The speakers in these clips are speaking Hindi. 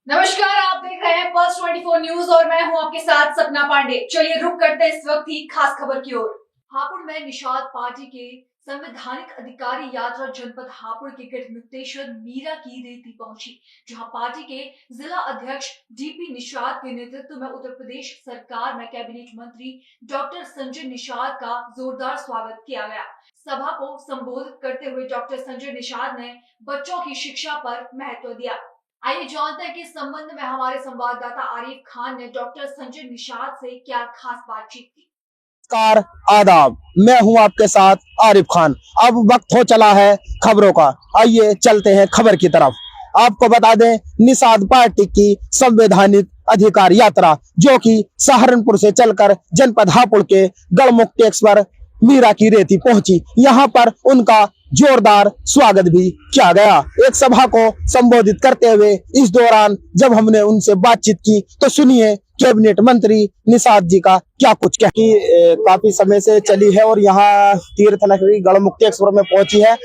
नमस्कार, आप देख रहे हैं पल्स 24 न्यूज और मैं हूं आपके साथ सपना पांडे। चलिए रुक करते हैं इस वक्त की खास खबर की ओर। हापुड़ में निषाद पार्टी के संवैधानिक अधिकारी यात्रा जनपद हापुड़ के गढ़ मुक्तेश्वर मीरा की रेती पहुंची, जहां पार्टी के जिला अध्यक्ष डीपी निषाद के नेतृत्व में उत्तर प्रदेश सरकार में कैबिनेट मंत्री डॉक्टर संजय निषाद का जोरदार स्वागत किया गया। सभा को संबोधित करते हुए डॉक्टर संजय निषाद ने बच्चों की शिक्षा पर महत्व दिया। आइए जानते हैं कि इस संबंध में हमारे संवाददाता आरिफ खान ने डॉक्टर संजय निषाद से क्या खास बातचीत की। नमस्कार, आदाब। मैं हूं आपके साथ आरिफ खान। अब वक्त हो चला है खबरों का। आइए चलते हैं खबर की तरफ। आपको बता दें, निषाद पार्टी की संवैधानिक अधिकार यात्रा जो कि सहारनपुर से चलकर जनपद हापुड़ के गढ़मुक्तेश्वर मीरा की रेती पहुंची। यहां पर उनका जोरदार स्वागत भी किया गया। एक सभा को संबोधित करते हुए इस दौरान जब हमने उनसे बातचीत की तो सुनिए कैबिनेट मंत्री निषाद जी का क्या कुछ कह कि काफी समय से चली है और यहाँ तीर्थ नगरी गढ़मुक्तेश्वर में पहुंची है।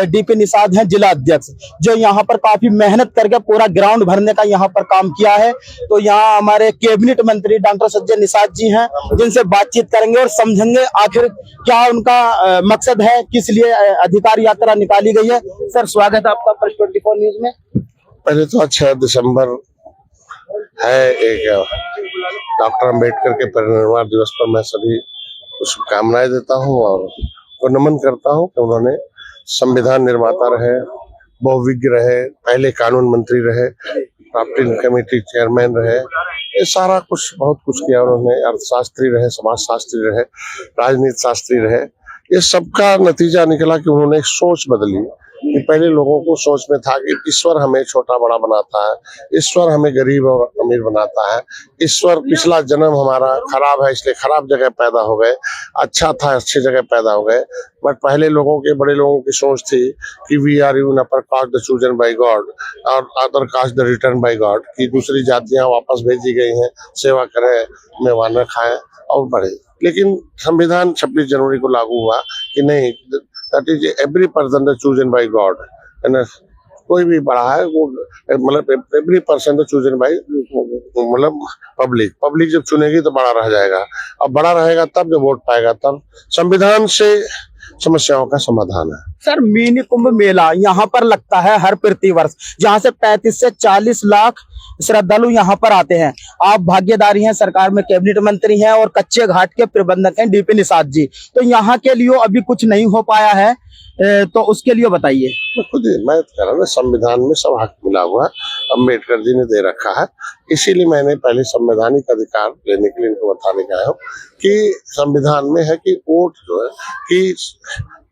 डीपी निषाद हैं जिला अध्यक्ष, जो यहाँ पर काफी मेहनत करके पूरा ग्राउंड भरने का यहाँ पर काम किया है। तो यहाँ हमारे कैबिनेट मंत्री डॉक्टर संजय निषाद जी हैं, जिनसे बातचीत करेंगे और समझेंगे आखिर क्या उनका मकसद है, किस लिए अधिकार यात्रा निकाली गई है। सर, स्वागत है आपका प्रेस 24 न्यूज में। पहले तो 6 दिसंबर है, एक डॉक्टर अम्बेडकर के परिनिर्वाण दिवस पर मैं सभी को शुभकामनाएं देता हूं और उनको नमन करता हूं कि उन्होंने संविधान निर्माता रहे, बहुविज्ञ रहे, पहले कानून मंत्री रहे, ड्राफ्टिंग कमेटी चेयरमैन रहे, ये सारा कुछ बहुत कुछ किया उन्होंने। अर्थशास्त्री रहे, समाजशास्त्री रहे, राजनीति शास्त्री रहे। ये सबका नतीजा निकला कि उन्होंने एक सोच बदली कि पहले लोगों को सोच में था कि ईश्वर हमें छोटा बड़ा बनाता है, ईश्वर हमें गरीब और अमीर बनाता है, ईश्वर पिछला जन्म हमारा खराब है इसलिए खराब जगह पैदा हो गए, अच्छा था अच्छी जगह पैदा हो गए। बट पहले लोगों के, बड़े लोगों की सोच थी कि we are in upper caste the chosen by God और other caste the return by God, कि दूसरी जातियां वापस भेजी गई हैं, सेवा करें, मेहमान खाएं और बढ़े। लेकिन संविधान 26 जनवरी को लागू हुआ कि नहीं, that is every person the chosen by God. कोई भी बड़ा है वो, मतलब every person the chosen bye, मतलब पब्लिक जब चुनेगी तो बड़ा रह जाएगा, अब बड़ा रहेगा तब जब वोट पाएगा, तब संविधान से समस्याओं का समाधान है। सर, मिनी कुंभ मेला यहाँ पर लगता है हर प्रति वर्ष, जहाँ से 35 से 40 लाख श्रद्धालु यहाँ पर आते हैं। आप भागीदारी हैं, सरकार में कैबिनेट मंत्री हैं और कच्चे घाट के प्रबंधक हैं डीपी निषाद जी। तो यहाँ के लिए अभी कुछ नहीं हो पाया है, तो उसके लिए बताइए। खुद ही मैं कह रहा हूँ, संविधान में सब हक मिला हुआ है, अम्बेडकर जी ने दे रखा है। इसीलिए मैंने पहले संवैधानिक अधिकार लेने के लिए इनको बताने का आया हूँ कि संविधान में है कि वोट जो है, कि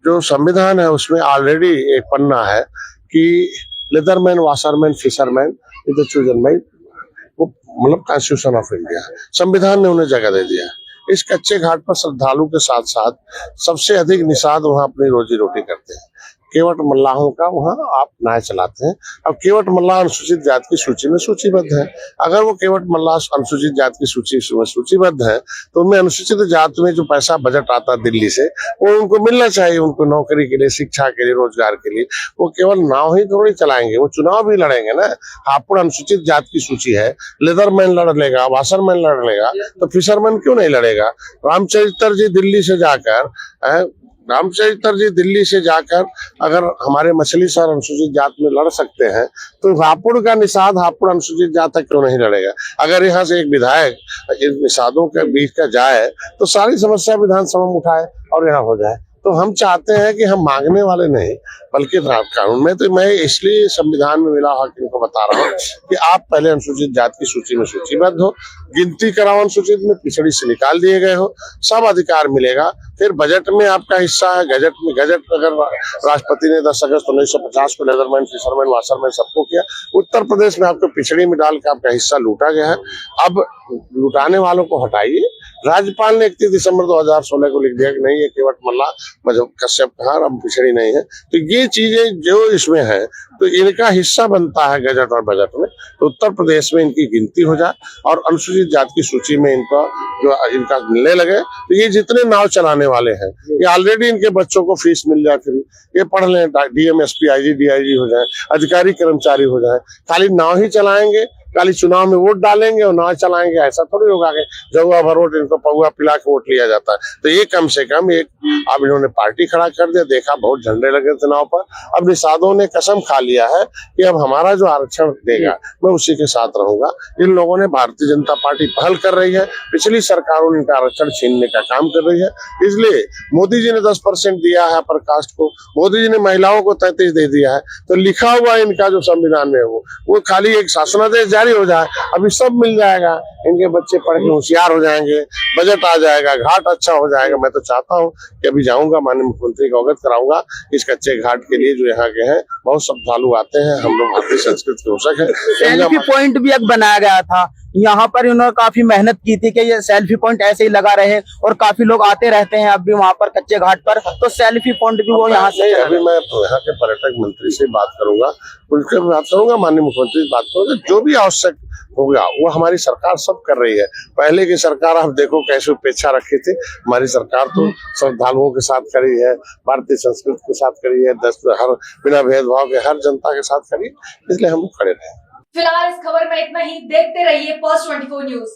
जो संविधान है उसमें ऑलरेडी एक पन्ना है कि leatherman, washerman, fisherman the chosen by, वो मतलब कॉन्स्टिट्यूशन ऑफ इंडिया, संविधान ने उन्हें जगह दे दिया। इस कच्चे घाट पर श्रद्धालु के साथ साथ सबसे अधिक निषाद वहाँ अपनी रोजी रोटी करते हैं। केवट मल्लाहों का वहाँ आप नाव चलाते हैं। अब केवट मल्लाह अनुसूचित जाति की सूची में सूचीबद्ध है। अगर वो केवट मल्लाह अनुसूचित जाति की सूची में सूचीबद्ध है तो उनमें अनुसूचित जाति में जो पैसा बजट आता है दिल्ली से, वो उनको मिलना चाहिए, उनको नौकरी के लिए, शिक्षा के लिए, रोजगार के लिए। वो केवल नाव ही थोड़ी चलाएंगे, वो चुनाव भी लड़ेंगे ना। हापुड़ अनुसूचित जाति की सूची है, लेदरमैन लड़ लेगा, वाशरमैन लड़ लेगा, तो फिशरमैन क्यों नहीं लड़ेगा? रामचरित्र जी दिल्ली से जाकर अगर हमारे मछली शहर अनुसूचित जाति में लड़ सकते हैं तो हापुड़ का निषाद हापुड़ अनुसूचित जाति तक क्यों नहीं लड़ेगा? अगर यहाँ से एक विधायक इन निषादों के बीच का जाए तो सारी समस्या विधानसभा में उठाए और यहाँ हो जाए। तो हम चाहते हैं कि हम मांगने वाले नहीं, बल्कि कानून में, तो मैं इसलिए संविधान में मिला हक इनको बता रहा हूँ कि आप पहले अनुसूचित जाति की सूची में सूचीबद्ध हो, गिनती कराओ, अनुसूचित में पिछड़ी से निकाल दिए गए हो, सब अधिकार मिलेगा। फिर बजट में आपका हिस्सा है, गजट अगर राष्ट्रपति ने 10 अगस्त 1950 को लेदरमैन, फिशरमैन, वाशरमैन सबको किया। उत्तर प्रदेश में आपको पिछड़ी में डाल के आपका हिस्सा लूटा गया है। अब लुटाने वालों को हटाइए। राज्यपाल ने 31 दिसंबर 2016 को लिख दिया कि नहीं, ये केवट मल्लाह कश्यप कहार अब पिछड़ी नहीं है। तो ये चीजें जो इसमें है तो इनका हिस्सा बनता है गजट और बजट में। तो उत्तर प्रदेश में इनकी गिनती हो जाए और अनुसूचित जाति की सूची में इनका मिलने लगे। तो ये जितने नाव चलाने वाले हैं, ये ऑलरेडी इनके बच्चों को फीस मिल जाए, फ्री, ये पढ़ लें, डीएम, एसपी, आईजी, डीआईजी हो जाए, अधिकारी कर्मचारी हो जाए, खाली नाव ही चलाएंगे खाली चुनाव में वोट डालेंगे और नाव चलाएंगे, ऐसा थोड़ी होगा कि जगह भर वोट इनको पौवा पिला के वोट लिया जाता है। तो ये कम से कम एक अब इन्होंने पार्टी खड़ा कर दिया, देखा बहुत झंडे लगे चुनाव पर। अब निषादों ने कसम खा लिया है कि अब हमारा जो आरक्षण देगा मैं उसी के साथ रहूंगा। इन लोगों ने, भारतीय जनता पार्टी पहल कर रही है, पिछली सरकारों ने इनका आरक्षण छीनने का काम कर रही है। इसलिए मोदी जी ने 10% दिया है अपर कास्ट को, मोदी जी ने महिलाओं को 33 दे दिया है, तो लिखा हुआ इनका जो संविधान में वो खाली एक शासनादेश जारी हो जाए, अभी सब मिल जाएगा। इनके बच्चे पढ़ के होशियार हो जाएंगे, बजट आ जाएगा, घाट अच्छा हो जाएगा। मैं तो चाहता हूँ कि अभी जाऊंगा, माननीय मुख्यमंत्री को अवगत कराऊंगा इस कच्चे घाट के लिए जो यहाँ के हैं बहुत श्रद्धालु आते हैं। हम लोग भारतीय संस्कृति के पोषक है। सेल्फी पॉइंट भी एक बनाया गया था यहाँ पर, उन्होंने काफी मेहनत की थी कि ये सेल्फी पॉइंट ऐसे ही लगा रहे, और काफी लोग आते रहते हैं अब भी वहाँ पर कच्चे घाट पर, तो सेल्फी पॉइंट भी वो यहाँ से। अभी मैं यहाँ के पर्यटक मंत्री से बात करूंगा, उनसे बात करूंगा, माननीय मुख्यमंत्री से बात करूंगा, जो भी आवश्यक होगा वो हमारी सरकार सब कर रही है। पहले की सरकार आप देखो कैसे उपेक्षा रखी थी, हमारी सरकार तो श्रद्धालुओं के साथ खड़ी है, भारतीय संस्कृति के साथ खड़ी है, हर बिना भेदभाव के हर जनता के साथ खड़ी, इसलिए हम खड़े रहे। फिलहाल इस खबर में इतना ही। देखते रहिए Post 24 न्यूज।